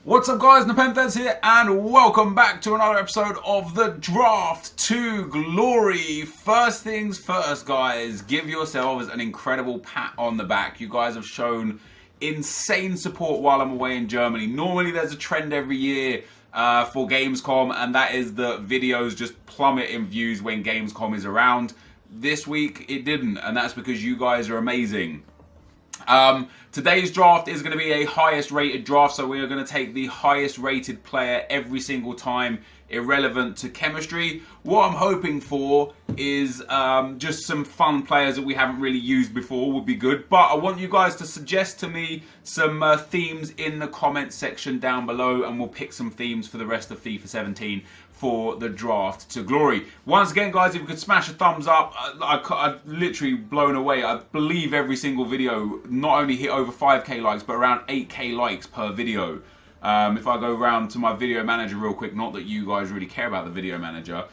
What's up guys, NepentheZ here and welcome back to another episode of the Draft to Glory. First things first guys, give yourselves an incredible pat on the back. You guys have shown insane support while I'm away in Germany. Normally there's a trend every year for Gamescom, and that is the videos just plummet in views when Gamescom is around. This week it didn't, and that's because you guys are amazing. Today's draft is going to be a highest rated draft, so we are going to take the highest rated player every single time, irrelevant to chemistry. What I'm hoping for is just some fun players that we haven't really used before would be good, but I want you guys to suggest to me some themes in the comment section down below, and we'll pick some themes for the rest of FIFA 17 for the draft to glory. Once again guys, if you could smash a thumbs up, I'm literally blown away. I believe every single video not only hit over 5k likes but around 8k likes per video. If I go around to my video manager real quick, not that you guys really care about the video manager,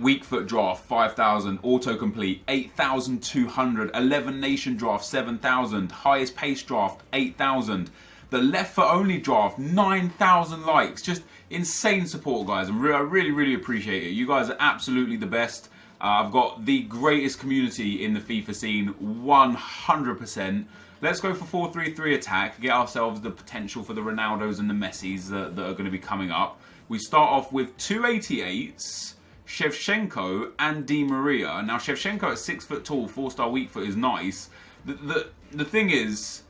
weak foot draft 5,000, autocomplete 8,200, 11 nation draft 7,000, highest pace draft 8,000, the left foot only draft 9,000 likes. Just insane support guys, and I really appreciate it. You guys are absolutely the best. I've got the greatest community in the FIFA scene, 100%. Let's go for 4-3-3 attack, get ourselves the potential for the Ronaldos and the Messis that are going to be coming up. We start off with 288s, Shevchenko and Di Maria. Now Shevchenko at 6 foot tall, 4-star weak foot is nice. The thing is,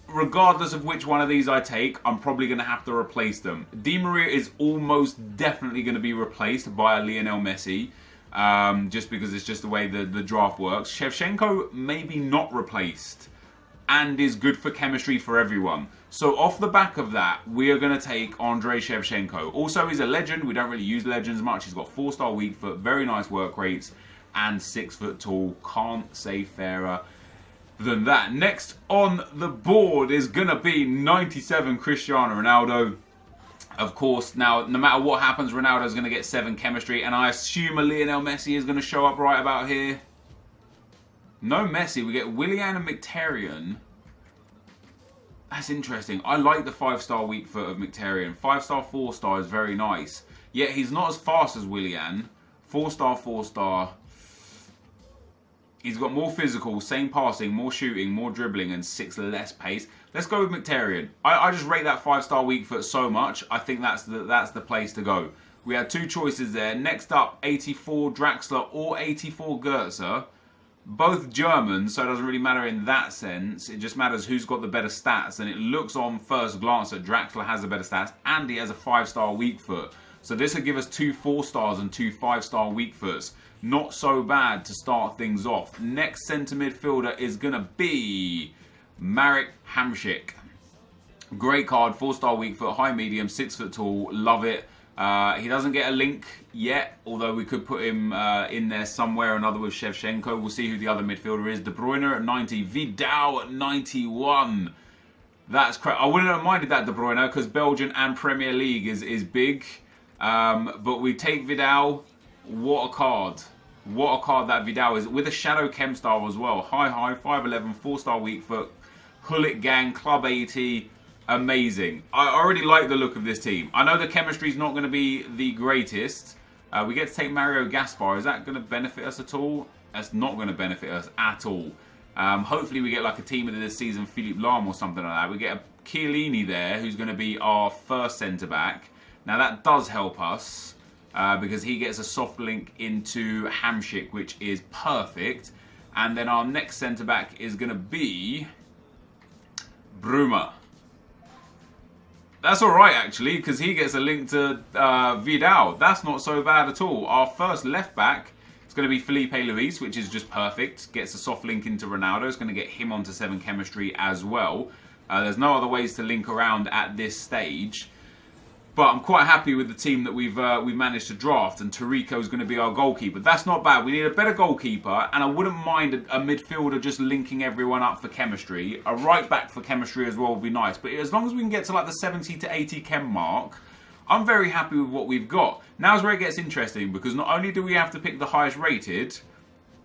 regardless of which one of these I take, I'm probably going to have to replace them. Di Maria is almost definitely going to be replaced by a Lionel Messi, just because it's just the way the draft works. Shevchenko maybe not replaced, and is good for chemistry for everyone. So off the back of that, we are going to take Andrei Shevchenko. Also, he's a legend. We don't really use legends much. He's got 4-star weak foot, very nice work rates, and 6 foot tall. Can't say fairer than that. Next on the board is going to be 97 Cristiano Ronaldo. Of course, now, no matter what happens, Ronaldo's going to get 7 chemistry, and I assume a Lionel Messi is going to show up right about here. No Messi, we get Willian and Mkhitaryan. That's interesting. I like the 5-star weak foot of Mkhitaryan. 5-star, 4-star is very nice. Yet he's not as fast as Willian. 4-star, 4-star. He's got more physical, same passing, more shooting, more dribbling, and 6 less pace. Let's go with Mkhitaryan. I just rate that 5-star weak foot so much. I think that's the place to go. We had 2 choices there. Next up, 84 Draxler or 84 Goetze. Both German, so it doesn't really matter in that sense. It just matters who's got the better stats. And it looks on first glance that Draxler has the better stats, and he has a 5-star weak foot. So this will give us 2 4-stars and 2 5-star weak foots. Not so bad to start things off. Next centre midfielder is going to be Marek Hamšík. Great card, 4-star weak foot, high medium, 6 foot tall, love it. He doesn't get a link yet, although we could put him in there somewhere or another with Shevchenko. We'll see who the other midfielder is. De Bruyne at 90, Vidal at 91. That's crazy. I wouldn't have minded that, De Bruyne, because Belgian and Premier League is big. But we take Vidal. What a card. What a card that Vidal is, with a Shadow Chem style as well. High, 5'11", 4-star weak foot, Hullet Gang, Club 80. Amazing. I already like the look of this team. I know the chemistry is not going to be the greatest. We get to take Mario Gaspar. Is that going to benefit us at all? That's not going to benefit us at all. Hopefully we get like a team of this season, Philippe Lahm or something like that. We get a Chiellini there, who's going to be our first centre-back. Now that does help us, because he gets a soft link into Hamšík, which is perfect. And then our next centre-back is going to be Bruma. That's alright actually, because he gets a link to Vidal. That's not so bad at all. Our first left back is going to be Felipe Luis, which is just perfect. Gets a soft link into Ronaldo. It's going to get him onto 7 chemistry as well. There's no other ways to link around at this stage. But I'm quite happy with the team that we've managed to draft, and Tarico is going to be our goalkeeper. That's not bad. We need a better goalkeeper, and I wouldn't mind a midfielder just linking everyone up for chemistry. A right back for chemistry as well would be nice. But as long as we can get to like the 70 to 80 chem mark, I'm very happy with what we've got. Now's where it gets interesting, because not only do we have to pick the highest rated,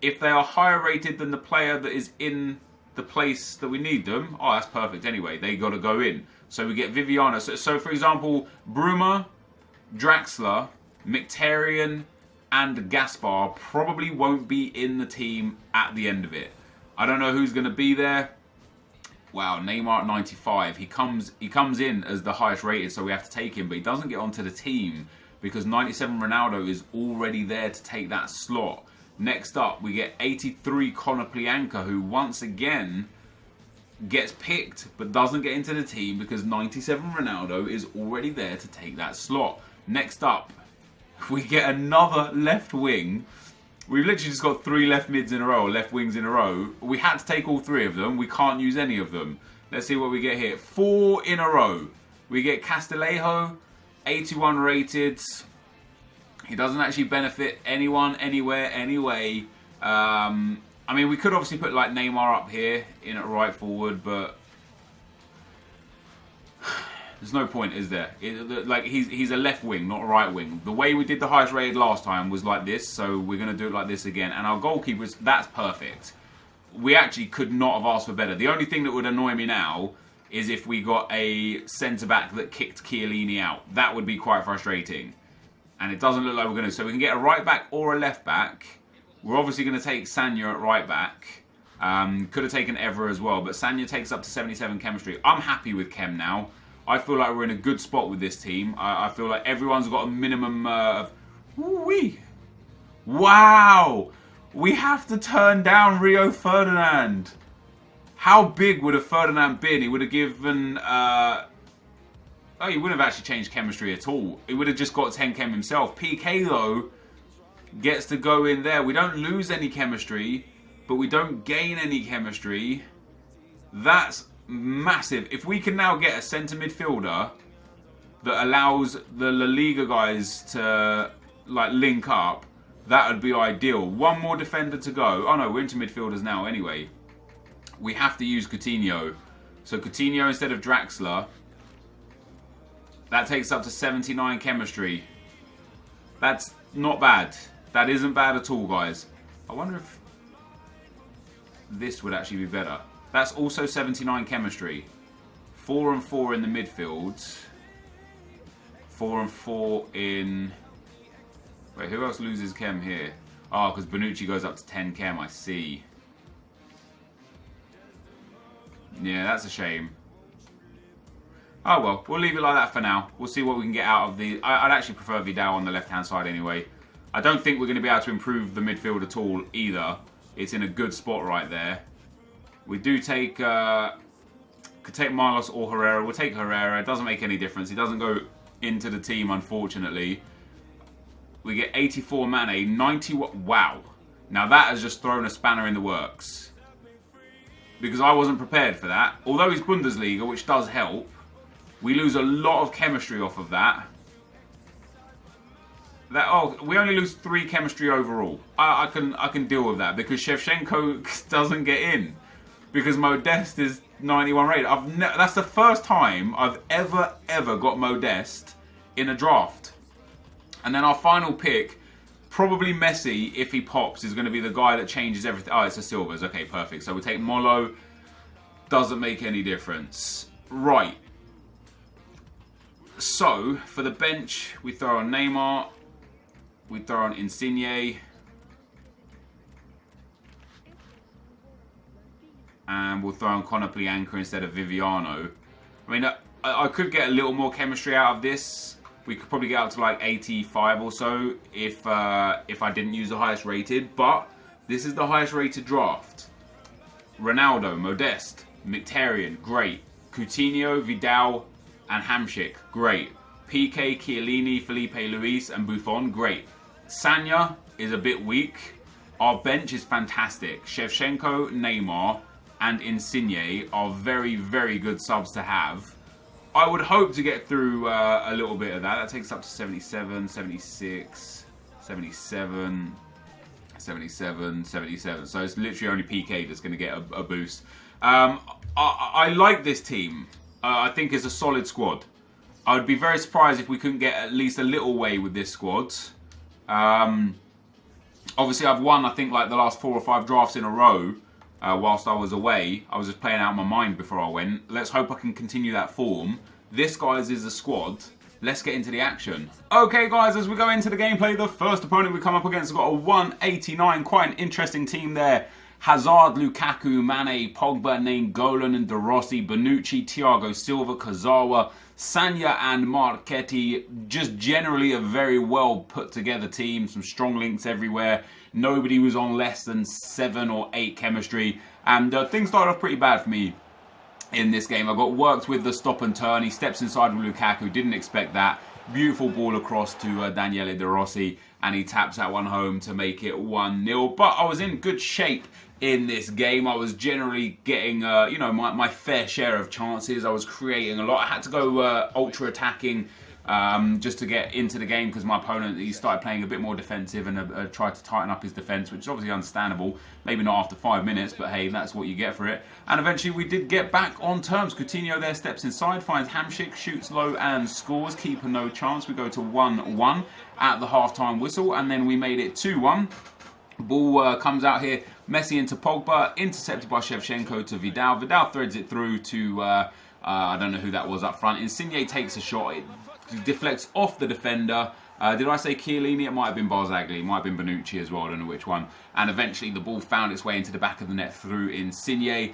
if they are higher rated than the player that is in the place that we need them. Oh, that's perfect anyway. They got to go in. So we get Viviano. So for example, Bruma, Draxler, Mkhitaryan, and Gaspar probably won't be in the team at the end of it. I don't know who's going to be there. Wow, Neymar at 95. He comes in as the highest rated, so we have to take him. But he doesn't get onto the team because 97 Ronaldo is already there to take that slot. Next up, we get 83 Konoplyanka, who once again gets picked but doesn't get into the team because 97 Ronaldo is already there to take that slot. Next up, we get another left wing. We've literally just got 3 left mids in a row, or left wings in a row. We had to take all 3 of them. We can't use any of them. Let's see what we get here. 4 in a row. We get Castillejo, 81 rated. He doesn't actually benefit anyone, anywhere, anyway. I mean, we could obviously put like Neymar up here in at right forward, but there's no point, is there? Like he's a left wing, not a right wing. The way we did the highest rated last time was like this, so we're going to do it like this again. And our goalkeepers, that's perfect. We actually could not have asked for better. The only thing that would annoy me now is if we got a centre-back that kicked Chiellini out. That would be quite frustrating. And it doesn't look like we're going to. So we can get a right-back or a left-back. We're obviously going to take Sanya at right-back. Could have taken Evra as well, but Sanya takes up to 77 chemistry. I'm happy with Chem now. I feel like we're in a good spot with this team. I feel like everyone's got a minimum of... Woo-wee! Wow! We have to turn down Rio Ferdinand. How big would a Ferdinand been? He would have given... Oh, he wouldn't have actually changed chemistry at all. He would have just got 10 chem himself. PK, though, gets to go in there. We don't lose any chemistry, but we don't gain any chemistry. That's massive. If we can now get a centre midfielder that allows the La Liga guys to like link up, that would be ideal. One more defender to go. Oh, no, we're into midfielders now anyway. We have to use Coutinho. So Coutinho instead of Draxler. That takes up to 79 chemistry. That's not bad. That isn't bad at all, guys. I wonder if this would actually be better. That's also 79 chemistry. 4 and 4 in the midfield. 4 and 4 in... Wait, who else loses chem here? Oh, because Bonucci goes up to 10 chem, I see. Yeah, that's a shame. Oh well, we'll leave it like that for now. We'll see what we can get out of the... I'd actually prefer Vidal on the left-hand side anyway. I don't think we're going to be able to improve the midfield at all either. It's in a good spot right there. We do take... could take Marlos or Herrera. We'll take Herrera. It doesn't make any difference. He doesn't go into the team, unfortunately. We get 84 Mane, 91... Wow. Now that has just thrown a spanner in the works. Because I wasn't prepared for that. Although it's Bundesliga, which does help. We lose a lot of chemistry off of that. We only lose 3 chemistry overall. I can deal with that because Shevchenko doesn't get in because Modeste is 91 rated. That's the first time I've ever got Modeste in a draft. And then our final pick, probably Messi, if he pops, is going to be the guy that changes everything. Oh, it's a Silvers. Okay, perfect. So we take Molo. Doesn't make any difference. Right. So, for the bench, we throw on Neymar. We throw on Insigne. And we'll throw on Konoplyanka instead of Viviano. I mean, I could get a little more chemistry out of this. We could probably get up to like 85 or so if I didn't use the highest rated. But this is the highest rated draft. Ronaldo, Modeste, Mkhitaryan, great. Coutinho, Vidal, and Hamsik, great. PK, Chiellini, Felipe Luis, and Buffon, great. Sanya is a bit weak. Our bench is fantastic. Shevchenko, Neymar, and Insigne are very, very good subs to have. I would hope to get through a little bit of that. That takes up to 77, 76, 77, 77, 77. So it's literally only PK that's going to get a boost. I like this team. I think it's a solid squad. I would be very surprised if we couldn't get at least a little way with this squad. Obviously, I've won, I think, like the last 4 or 5 drafts in a row. whilst I was away. I was just playing out my mind before I went. Let's hope I can continue that form. This, guys, is the squad. Let's get into the action. Okay, guys, as we go into the gameplay, the first opponent we come up against has got a 189. Quite an interesting team there. Hazard, Lukaku, Mane, Pogba, Nainggolan and De Rossi, Bonucci, Thiago Silva, Kazawa, Sanya and Marchetti. Just generally a very well put together team. Some strong links everywhere. Nobody was on less than 7 or 8 chemistry. And things started off pretty bad for me in this game. I got worked with the stop and turn. He steps inside with Lukaku. Didn't expect that. Beautiful ball across to Daniele De Rossi. And he taps that one home to make it 1-0. But I was in good shape in this game. I was generally getting, you know, my fair share of chances. I was creating a lot. I had to go ultra attacking just to get into the game because my opponent, he started playing a bit more defensive and tried to tighten up his defence, which is obviously understandable. Maybe not after 5 minutes, but hey, that's what you get for it. And eventually we did get back on terms. Coutinho there steps inside, finds Hamšík, shoots low and scores. Keeper no chance. We go to 1-1 at the half-time whistle, and then we made it 2-1. Ball comes out here. Messi into Pogba, intercepted by Shevchenko to Vidal. Vidal threads it through to, I don't know who that was up front. Insigne takes a shot. It deflects off the defender. Did I say Chiellini? It might have been Barzagli. It might have been Bonucci as well. I don't know which one. And eventually the ball found its way into the back of the net through Insigne.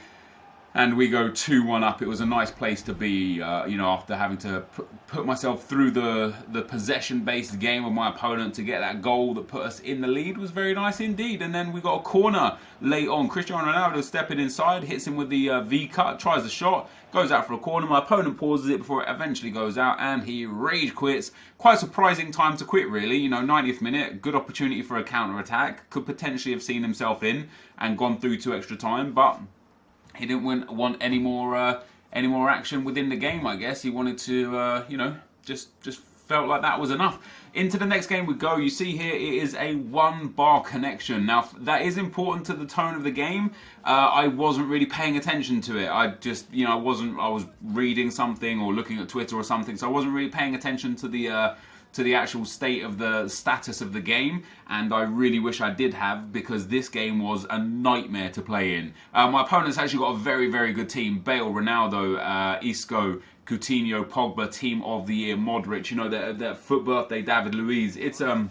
And we go 2-1 up. It was a nice place to be, you know, after having to put myself through the possession-based game with my opponent to get that goal that put us in the lead was very nice indeed. And then we got a corner late on. Cristiano Ronaldo stepping inside, hits him with the V-cut, tries the shot, goes out for a corner. My opponent pauses it before it eventually goes out, and he rage quits. Quite a surprising time to quit, really. You know, 90th minute, good opportunity for a counter-attack. Could potentially have seen himself in and gone through to extra time, but he didn't want any more action within the game, I guess. He wanted to, you know, just felt like that was enough. Into the next game we go. You see here it is a 1-bar connection. Now, that is important to the tone of the game. I wasn't really paying attention to it. I just, you know, I was reading something or looking at Twitter or something, so I wasn't really paying attention to the actual state of the status of the game, and I really wish I did have, because this game was a nightmare to play in. My opponent's actually got a very, very good team. Bale, Ronaldo, Isco, Coutinho, Pogba, team of the year, Modric, you know, their FUT birthday, David Luiz. It's a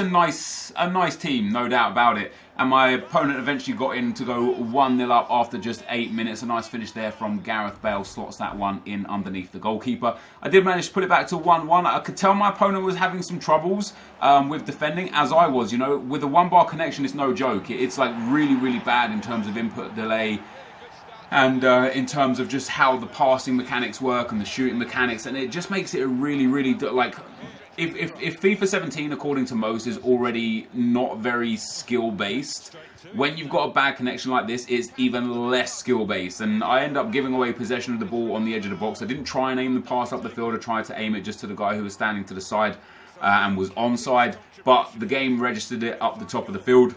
nice team, no doubt about it. And my opponent eventually got in to go 1-0 up after just 8 minutes. A nice finish there from Gareth Bale, slots that one in underneath the goalkeeper. I did manage to put it back to 1-1. I could tell my opponent was having some troubles with defending, as I was. You know, with a 1-bar connection, it's no joke. It's like really, really bad in terms of input delay, and in terms of just how the passing mechanics work and the shooting mechanics, and it just makes it a really, really, like, if FIFA 17, according to most, is already not very skill-based, when you've got a bad connection like this, it's even less skill-based. And I end up giving away possession of the ball on the edge of the box. I didn't try and aim the pass up the field. I tried to aim it just to the guy who was standing to the side and was onside, but the game registered it up the top of the field.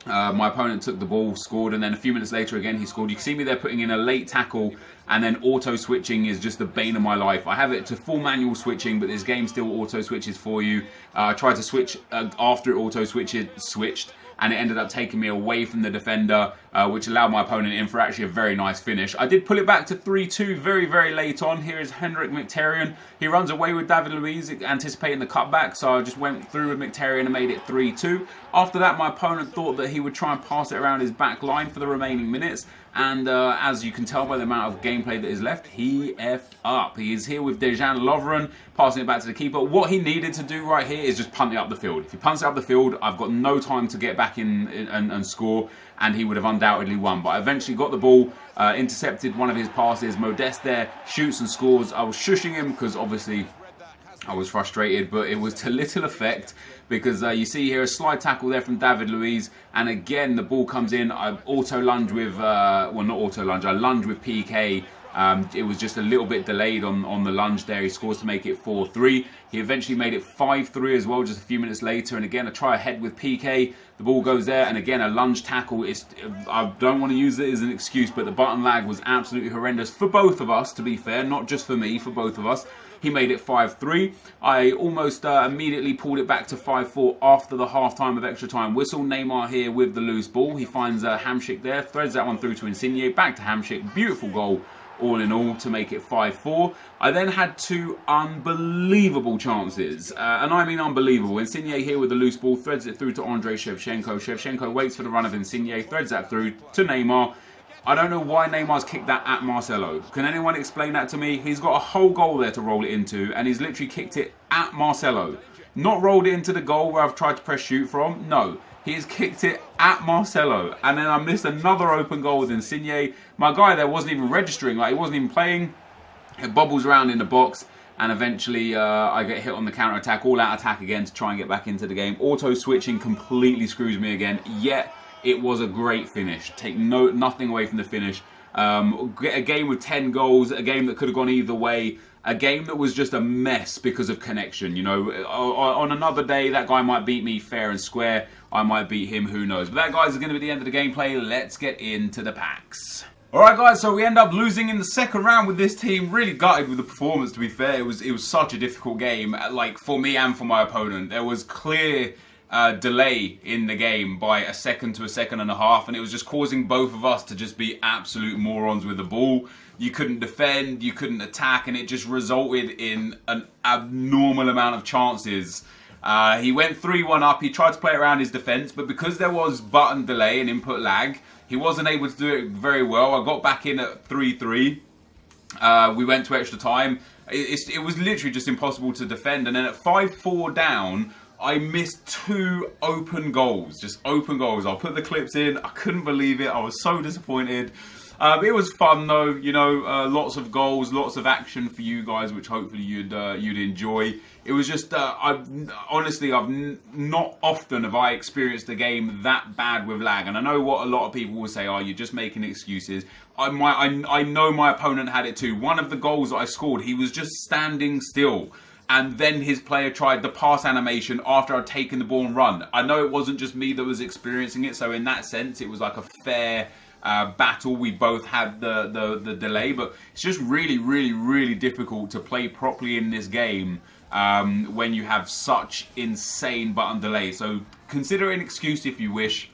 My opponent took the ball, scored, and then a few minutes later again he scored. You can see me there putting in a late tackle, and then auto switching is just the bane of my life. I have it to full manual switching, but this game still auto switches for you. I tried to switch after it auto switched, and it ended up taking me away from the defender, which allowed my opponent in for actually a very nice finish. I did pull it back to 3-2 very, very late on. Here is Henrik Mkhitaryan. He runs away with David Luiz, anticipating the cutback, so I just went through with Mkhitaryan and made it 3-2. After that, my opponent thought that he would try and pass it around his back line for the remaining minutes, and as you can tell by the amount of gameplay that is left, he effed up. He is here with Dejan Lovren, passing it back to the keeper. What he needed to do right here is just punt it up the field. If he punts it up the field, I've got no time to get back in and score, and he would have undoubtedly won. But I eventually got the ball, intercepted one of his passes. Modeste there shoots and scores. I was shushing him because obviously I was frustrated, but it was to little effect, because you see here a slide tackle there from David Luiz, and again the ball comes in. I auto lunge with, well, not auto lunge, I lunge with PK It was just a little bit delayed on the lunge there. He scores to make it 4-3. He eventually made it 5-3 as well, just a few minutes later. And again, a try ahead with PK. The ball goes there, and again, a lunge tackle. I don't want to use it as an excuse, but the button lag was absolutely horrendous for both of us, to be fair. Not just for me, for both of us. He made it 5-3. I almost immediately pulled it back to 5-4 after the half-time of extra time whistle. Neymar here with the loose ball. He finds Hamsik there, threads that one through to Insigne. Back to Hamsik. Beautiful goal. All in all, to make it 5-4. I then had two unbelievable chances, and I mean unbelievable. Insigne here with the loose ball, threads it through to Andrei Shevchenko. Shevchenko waits for the run of Insigne, threads that through to Neymar. I don't know why Neymar's kicked that at Marcelo. Can anyone explain that to me? He's got a whole goal there to roll it into, and he's literally kicked it at Marcelo. Not rolled it into the goal where I've tried to press shoot from, no. He's kicked it at Marcelo. And then I missed another open goal with Insigne. My guy there wasn't even registering. Like, he wasn't even playing. It bobbles around in the box. And eventually I get hit on the counter-attack. All-out attack again to try and get back into the game. Auto-switching completely screws me again. Yet, it was a great finish. Take nothing away from the finish. A game with 10 goals. A game that could have gone either way. A game that was just a mess because of connection. You know, on another day, that guy might beat me fair and square. I might beat him, who knows. But that, guys, is going to be the end of the gameplay. Let's get into the packs. Alright, guys, so we end up losing in the second round with this team. Really gutted with the performance, to be fair. It was such a difficult game, like, for me and for my opponent. There was clear delay in the game by a second to a second and a half, and it was just causing both of us to just be absolute morons with the ball. You couldn't defend, you couldn't attack, and it just resulted in an abnormal amount of chances. He went 3-1 up, he tried to play around his defence, but because there was button delay and input lag, he wasn't able to do it very well. I got back in at 3-3. We went to extra time. It was literally just impossible to defend, and then at 5-4 down, I missed two open goals. Just open goals. I'll put the clips in. I couldn't believe it. I was so disappointed. It was fun though, you know, lots of goals, lots of action for you guys, which hopefully you'd enjoy. It was just, honestly, not often have I experienced a game that bad with lag. And I know what a lot of people will say, you're just making excuses. I know my opponent had it too. One of the goals that I scored, he was just standing still. And then his player tried the pass animation after I'd taken the ball and run. I know it wasn't just me that was experiencing it. So in that sense, it was like a fair battle. We both had the delay, but it's just really difficult to play properly in this game when you have such insane button delay. So consider it an excuse if you wish.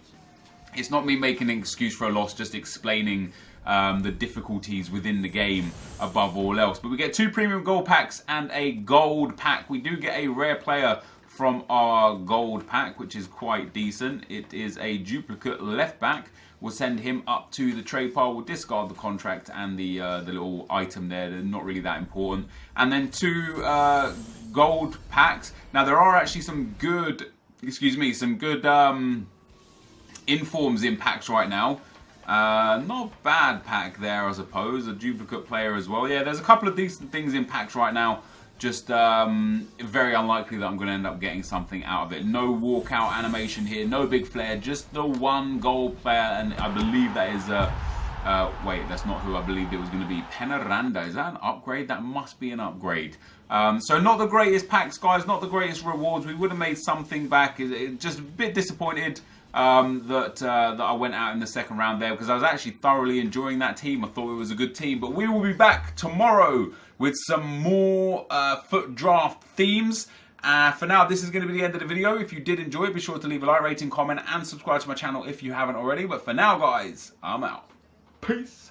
It's not me making an excuse for a loss, just explaining the difficulties within the game above all else. But we get two premium gold packs and a gold pack. We do get a rare player from our gold pack, which is quite decent. It is a duplicate left back. We'll send him up to the trade pile. We'll discard the contract and the little item there. They're not really that important. And then two gold packs. Now there are actually some good, informs in packs right now. Not bad pack there, I suppose. A duplicate player as well. Yeah, there's a couple of decent things in packs right now. Just very unlikely that I'm going to end up getting something out of it. No walkout animation here, no big flare, just the one gold player, and I believe that is wait, that's not who I believed it was going to be. Penaranda, is that an upgrade? That must be an upgrade. So not the greatest packs, guys, not the greatest rewards. We would have made something back. Just a bit disappointed that I went out in the second round there, because I was actually thoroughly enjoying that team. I thought it was a good team, but we will be back tomorrow with some more FUT draft themes. For now, this is going to be the end of the video. If you did enjoy it, be sure to leave a like, rating, comment, and subscribe to my channel if you haven't already. But for now, guys, I'm out. Peace.